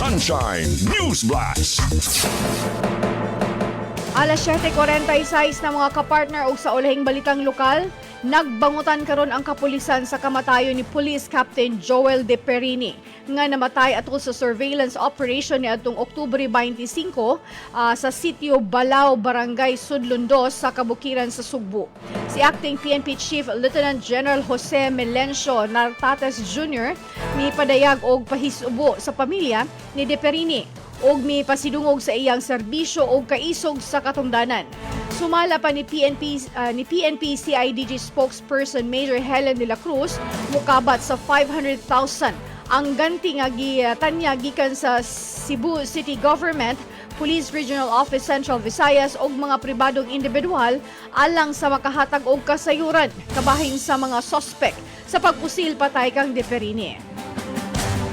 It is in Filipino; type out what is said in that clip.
Sunshine News Blast. Alas 7:46 na mga kapartner og sa ulahing balitang lokal, nagbangutan karon ang kapulisan sa kamatayon ni Police Captain Joel De Perini nga namatay atol sa surveillance operation niadtong Oktubre 25 sa sitio Balao, Barangay Sudlon 2 sa kabukiran sa Sugbo. Si Acting PNP Chief Lieutenant General Jose Melencio Nartates Jr. mipadayag og pahisubo sa pamilya ni De Perini og mipasidungog sa iyang serbisyo og kaisog sa katungdanan. Sumala pa ni PNP CIDG spokesperson Major Helen de la Cruz mukabat sa 500,000 ang ganti nga gitanyag gikan sa Cebu City Government, Police Regional Office Central Visayas og mga pribadong individual alang sa makahatag og kasayuran kabahin sa mga suspek sa pagpusil patay kang De Perini.